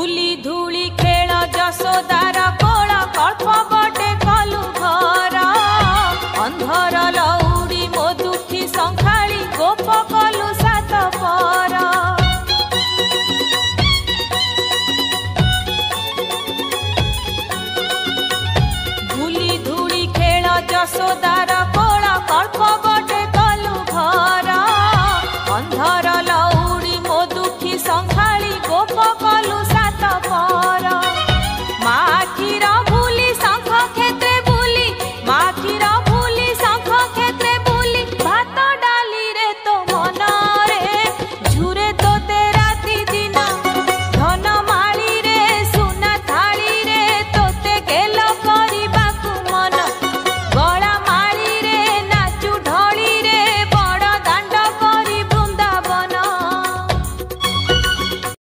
धूली धूली खेल जशोदार कोल कल्प बटे कलु घर अंधर लौड़ी मो दुखी संखाली गोप कलु सात पर धूली धूली खेल जशोदार कोल कल्प बटे कलु घर अंधर लौड़ी मो दुखी संखाली गोप